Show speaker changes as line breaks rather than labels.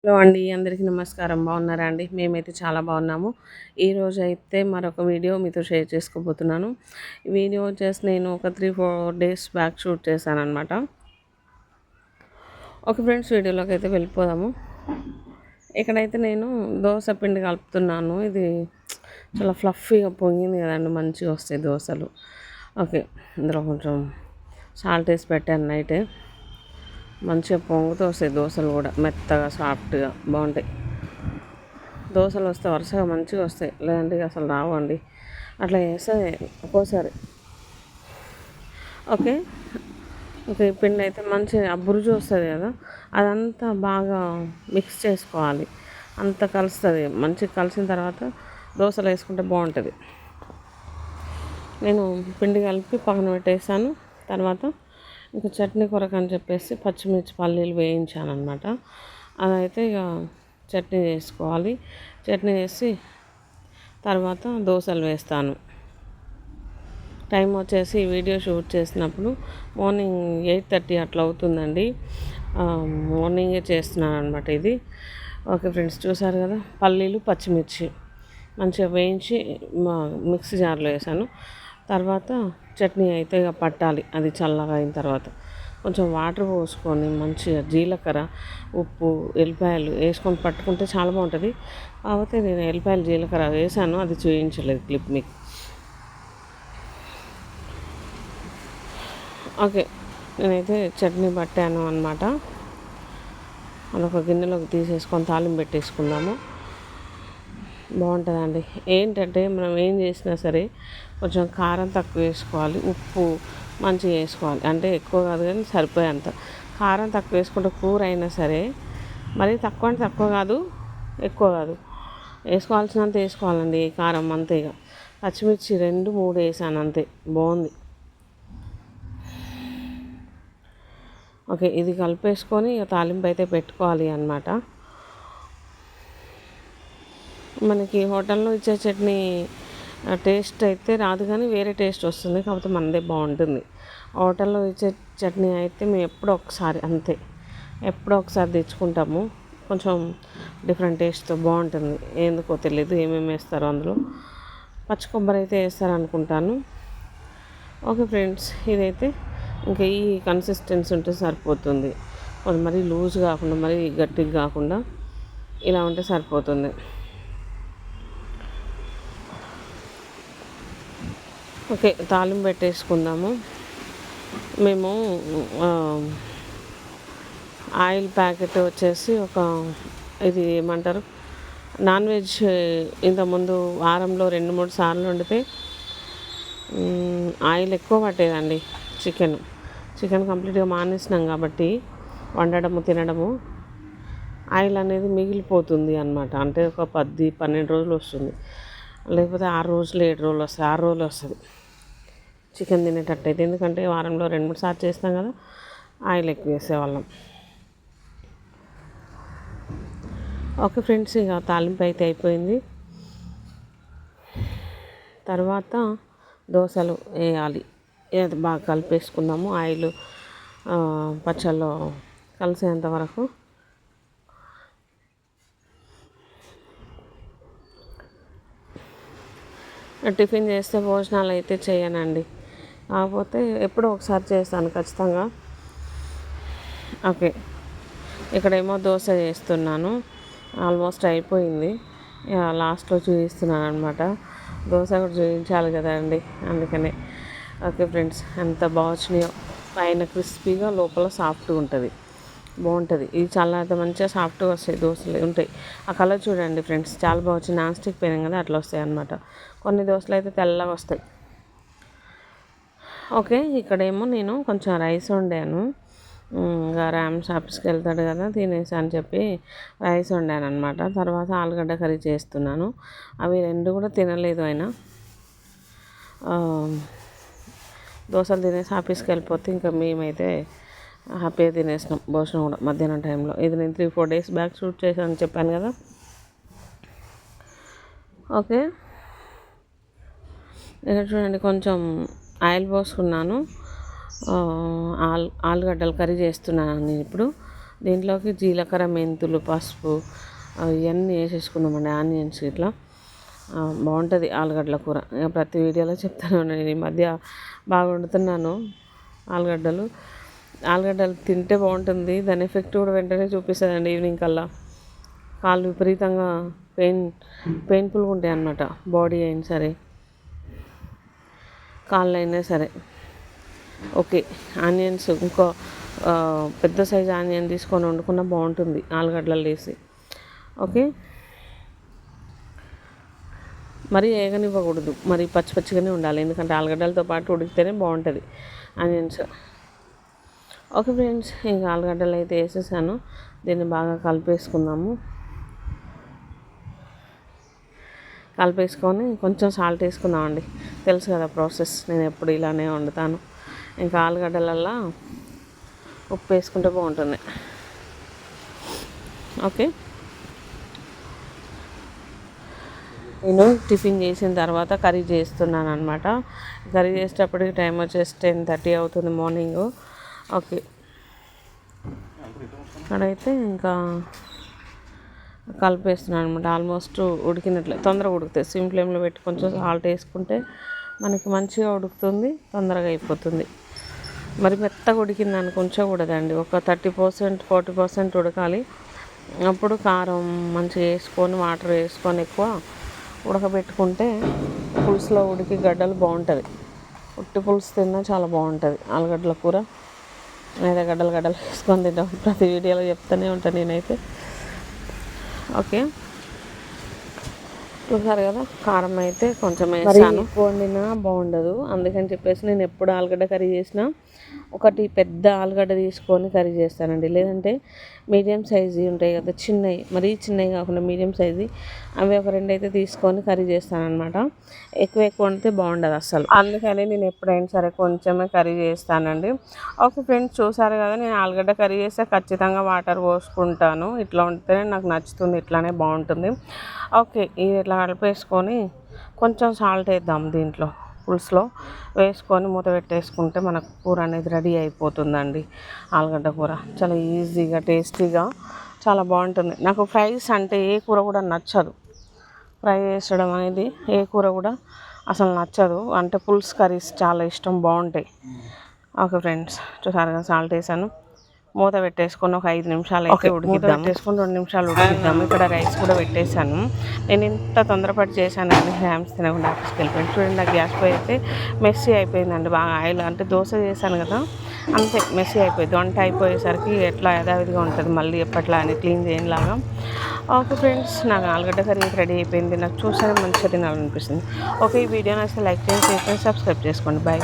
Hello అండి, అందరికీ నమస్కారం. బాగున్నారా అండి? మేమైతే చాలా బాగున్నాము. ఈరోజు అయితే మరొక వీడియో మీతో షేర్ చేసుకోబోతున్నాను. ఈ వీడియో వచ్చేసి నేను ఒక 3-4 డేస్ బ్యాక్ షూట్ చేశానన్నమాట. ఓకే ఫ్రెండ్స్, వీడియోలోకి అయితే వెళ్ళిపోదాము. ఇక్కడైతే నేను దోశ పిండి కలుపుతున్నాను. ఇది చాలా ఫ్లఫీగా పొంగింది కదండి, మంచిగా వస్తాయి దోశలు. ఓకే, ఇందులో కొంచెం సాల్ట్ వేసి పెట్టాను నైటే. మంచిగా పొంగుతూ వస్తాయి దోశలు కూడా, మెత్తగా సాఫ్ట్గా బాగుంటాయి. దోశలు వస్తే వరుసగా మంచిగా వస్తాయి, లేదంటే అసలు రావండి. అట్లా చేస్తే ఒక్కోసారి. ఓకే ఓకే, పిండి అయితే మంచిగా బురుజు వస్తుంది కదా, అదంతా బాగా మిక్స్ చేసుకోవాలి. అంత కలుస్తుంది, మంచిగా కలిసిన తర్వాత దోశలు వేసుకుంటే బాగుంటుంది. నేను పిండి కలిపి పక్కన పెట్టేసాను. తర్వాత ఇంకా చట్నీ కొరకు అని చెప్పేసి పచ్చిమిర్చి పల్లీలు వేయించాను అనమాట. అదైతే ఇక చట్నీ చేసుకోవాలి. చట్నీ వేసి తర్వాత దోశలు వేస్తాను. టైం వచ్చేసి వీడియో షూట్ చేసినప్పుడు మార్నింగ్ 8:30 అట్లా అవుతుందండి. మార్నింగే చేస్తున్నాను అనమాట ఇది. ఓకే ఫ్రెండ్స్, చూసారు కదా, పల్లీలు పచ్చిమిర్చి మంచిగా వేయించి మిక్సీ జార్లో వేసాను. తర్వాత చట్నీ అయితే ఇక పట్టాలి. అది చల్లగా అయిన తర్వాత కొంచెం వాటర్ పోసుకొని మంచిగా జీలకర్ర, ఉప్పు, ఎల్లిపాయలు వేసుకొని పట్టుకుంటే చాలా బాగుంటుంది. కాకపోతే నేను ఎల్లిపాయలు జీలకర్ర వేసాను, అది చూపించలేదు క్లిప్ మీకు. ఓకే, నేనైతే చట్నీ పట్టాను అనమాట. అదొక గిన్నెలోకి తీసేసుకొని తాలింపు పెట్టేసుకుందాము. బాగుంటుందండి. ఏంటంటే మనం ఏం చేసినా సరే కొంచెం కారం తక్కువ వేసుకోవాలి, ఉప్పు మంచిగా వేసుకోవాలి. అంటే ఎక్కువ కాదు కానీ సరిపోయేంత కారం తక్కువ వేసుకుంటే కూర అయినా సరే మరీ తక్కువ అంటే తక్కువ కాదు, ఎక్కువ కాదు, వేసుకోవాల్సినంత వేసుకోవాలండి కారం అంతే. ఇక పచ్చిమిర్చి 2-3 వేసాను అంతే, బాగుంది. ఓకే, ఇది కలిపేసుకొని ఇక తాలింపు అయితే పెట్టుకోవాలి అన్నమాట. మనకి హోటల్లో ఇచ్చే చట్నీ టేస్ట్ అయితే రాదు, కానీ వేరే టేస్ట్ వస్తుంది. కాకపోతే మనదే బాగుంటుంది. హోటల్లో ఇచ్చే చట్నీ అయితే మేము ఎప్పుడో ఒకసారి అంతే, ఎప్పుడో ఒకసారి తెచ్చుకుంటాము. కొంచెం డిఫరెంట్ టేస్ట్తో బాగుంటుంది. ఎందుకో తెలియదు ఏమేమి వేస్తారో అందులో. పచ్చి కొబ్బరి అయితే వేస్తారనుకుంటాను. ఓకే ఫ్రెండ్స్, ఇదైతే ఇంకా ఈ కన్సిస్టెన్సీ ఉంటే సరిపోతుంది. మరీ లూజ్ కాకుండా మరీ గట్టిగా కాకుండా ఇలా ఉంటే సరిపోతుంది. ఓకే, తాలింపు పెట్టేసుకుందాము. మేము ఆయిల్ ప్యాకెట్ వచ్చేసి ఇది ఏమంటారు, నాన్ వెజ్ ఇంతకుముందు వారంలో 2-3 సార్లు వండితే ఆయిల్ ఎక్కువ పట్టేదండి. చికెన్ కంప్లీట్గా మానేసినాం కాబట్టి వండడము తినడము ఆయిల్ అనేది మిగిలిపోతుంది అనమాట. అంటే ఒక 10-12 రోజులు వస్తుంది, లేకపోతే 6 రోజులు 7 రోజులు వస్తుంది, 6 రోజులు వస్తుంది చికెన్ తినేటట్టయితే. ఎందుకంటే వారంలో 2-3 సార్లు చేస్తాం కదా, ఆయిల్ ఎక్కువ వేసేవాళ్ళం. ఓకే ఫ్రెండ్స్, ఇక తాలింపు అయితే అయిపోయింది. తర్వాత దోశలు వేయాలి. ఇది బాగా కలిపేసుకుందాము. ఆయిల్ పచ్చళ్ళలో కలిసేంత వరకు. టిఫిన్ చేస్తే భోజనాలు అయితే చేయనండి, కాకపోతే ఎప్పుడో ఒకసారి చేస్తాను ఖచ్చితంగా. ఓకే, ఇక్కడేమో దోశ చేస్తున్నాను. ఆల్మోస్ట్ అయిపోయింది. లాస్ట్లో చూపిస్తున్నాను అనమాట. దోశ కూడా చూపించాలి కదా అండి, అందుకనే. ఓకే ఫ్రెండ్స్, ఎంత బాగా వచ్చినాయో. పైన క్రిస్పీగా, లోపల సాఫ్ట్గా ఉంటుంది, బాగుంటుంది. ఇది చాలా అయితే మంచిగా సాఫ్ట్గా వస్తాయి దోశలు ఉంటాయి. ఆ కలర్ చూడండి ఫ్రెండ్స్, చాలా బాగా వచ్చింది. నాన్ స్టిక్ పెనం కదా, అట్లా వస్తాయి అన్నమాట. కొన్ని దోశలు అయితే తెల్లగా వస్తాయి. ఓకే, ఇక్కడేమో నేను కొంచెం రైస్ వండాను. ఇంకా ర్యామ్స్ ఆఫీస్కి వెళ్తాడు కదా, తినేసి అని చెప్పి రైస్ వండాను అనమాట. తర్వాత ఆలుగడ్డ కర్రీ చేస్తున్నాను. అవి 2 కూడా తినలేదు ఆయన. దోశలు తినేసి ఆఫీస్కి వెళ్ళిపోతే ఇంకా మేమైతే హ్యాపీగా తినేసినాం భోజనం కూడా మధ్యాహ్నం టైంలో. ఇది నేను 3-4 డేస్ బ్యాక్ షూట్ చేశాను చెప్పాను కదా. ఓకే, ఇక్కడ చూడండి, కొంచెం ఆయిల్ పోసుకున్నాను. ఆలుగడ్డలు కర్రీ చేస్తున్నాను నేను ఇప్పుడు. దీంట్లోకి జీలకర్ర, మెంతులు, పసుపు ఇవన్నీ వేసేసుకుందామండి. ఆనియన్స్ ఇట్లా బాగుంటుంది ఆలుగడ్డల కూర. ఇక ప్రతి వీడియోలో చెప్తాను. నేను ఈ మధ్య బాగా వండుతున్నాను ఆలుగడ్డలు తింటే బాగుంటుంది. దాని ఎఫెక్ట్ కూడా వెంటనే చూపిస్తుందండి. ఈవినింగ్ కల్లా కాళ్ళు విపరీతంగా పెయిన్ఫుల్గా ఉంటాయి అన్నమాట. బాడీ అయినా సరే, కాళ్ళు అయినా సరే. ఓకే, ఆనియన్స్ ఇంకో పెద్ద సైజు ఆనియన్ తీసుకొని వండుకున్నా బాగుంటుంది ఆలుగడ్డలు వేసి. ఓకే, మరీ ఏగనివ్వకూడదు, మరి పచ్చి పచ్చిగానే ఉండాలి. ఎందుకంటే ఆలుగడ్డలతో పాటు ఉడికితేనే బాగుంటుంది ఆనియన్స్. ఓకే ఫ్రెండ్స్, ఇంకా ఆలుగడ్డలు అయితే వేసేసాను. దీన్ని బాగా కలిపేసుకొని కొంచెం సాల్ట్ వేసుకుందామండి. తెలుసు కదా ప్రాసెస్, నేను ఎప్పుడు ఇలానే వండుతాను. ఇంకా ఆలుగడ్డలల్లో ఉప్పు వేసుకుంటే బాగుంటుంది. ఓకే, నేను టిఫిన్ చేసిన తర్వాత కర్రీ చేస్తున్నాను అనమాట. కర్రీ చేసేటప్పటికి టైం వచ్చేసి 10:30 అవుతుంది మార్నింగ్. ఓకే, అక్కడైతే ఇంకా కలిపేస్తున్నాను అనమాట. ఆల్మోస్ట్ ఉడికినట్లే, తొందరగా ఉడుకుతుంది. సిమ్ ఫ్లేమ్లో పెట్టి కొంచెం సాల్ట్ వేసుకుంటే మనకి మంచిగా ఉడుకుతుంది, తొందరగా అయిపోతుంది. మరి మెత్తగా ఉడికిందని కొంచెం కూడదండి, ఒక 30%, 40% ఉడకాలి. అప్పుడు కారం మంచిగా వేసుకొని, వాటర్ వేసుకొని ఎక్కువ ఉడకబెట్టుకుంటే పులుసులో ఉడికి గడ్డలు బాగుంటుంది. ఉట్టి పులుసు తిన్నా చాలా బాగుంటుంది ఆలుగడ్డల కూర. అయితే గడ్డలు వేసుకొని తింటాం. ప్రతి వీడియోలో చెప్తూనే ఉంటాను నేనైతే. ఓకే, చూసారు కదా, కారం అయితే కొంచెం వేసాను. వండినా బాగుండదు, అందుకని చెప్పేసి నేను ఎప్పుడు ఆలుగడ్డ కర్రీ చేసినా ఒకటి పెద్ద ఆలుగడ్డ తీసుకొని కర్రీ చేస్తానండి. లేదంటే మీడియం సైజు ఉంటాయి కదా, చిన్నవి, మరీ చిన్నవి కాకుండా మీడియం సైజు, అవి ఒక 2 అయితే తీసుకొని కర్రీ చేస్తానన్నమాట. ఎక్కువ వండితే బాగుండదు అస్సలు. అందుకని నేను ఎప్పుడైనా సరే కొంచెమే కర్రీ చేస్తానండి. ఓకే ఫ్రెండ్స్, చూసారు కదా, నేను ఆలుగడ్డ కర్రీ చేస్తే ఖచ్చితంగా వాటర్ పోసుకుంటాను. ఇట్లా ఉంటేనే నాకు నచ్చుతుంది, ఇట్లానే బాగుంటుంది. ఓకే, ఇది ఇట్లా కలిపేసుకొని కొంచెం సాల్ట్ వేద్దాం దీంట్లో, పులుసులో వేసుకొని మూత పెట్టేసుకుంటే మనకు కూర అనేది రెడీ అయిపోతుందండి. ఆలుగడ్డ కూర చాలా ఈజీగా, టేస్టీగా చాలా బాగుంటుంది. నాకు ఫ్రైస్ అంటే ఏ కూర కూడా నచ్చదు. ఫ్రై చేసడం అనేది ఏ కూర కూడా అసలు నచ్చదు. అంటే పులుసు కర్రీస్ చాలా ఇష్టం, బాగుంటాయి. ఓకే ఫ్రెండ్స్, చూసారుగా, సాల్ట్ వేసాను. మూత పెట్టేసుకొని ఒక 5 నిమిషాలు అయితే ఉడికిద్దాం. పెట్టేసుకొని 2 నిమిషాలు ఉడికిద్దాము. ఇక్కడ రైస్ కూడా పెట్టేశాను. నేను ఇంత తొందరపడి చేశానండి, హ్యామ్స్ తినకుండా ఆఫీస్కి వెళ్ళిపోయింది. చూడండి, నాకు గ్యాస్ పొయ్యి అయితే మెస్సీ అయిపోయిందండి. బాగా ఆయిల్, అంటే దోశ చేశాను కదా, అంతే మెస్సీ అయిపోయింది. వంట అయిపోయేసరికి ఎట్లా యథావిధిగా ఉంటుంది, మళ్ళీ ఎప్పట్లా అని క్లీన్ చేయనిలాగా. ఓకే ఫ్రెండ్స్, నాకు ఆలుగడ్డ కర్రీ రెడీ అయిపోయింది. నాకు చూసానే మంచిగా తినాలనిపిస్తుంది. ఓకే, ఈ వీడియో నచ్చితే లైక్ చేయండి, షేర్ చేయండి, సబ్స్క్రైబ్ చేసుకోండి. బాయ్.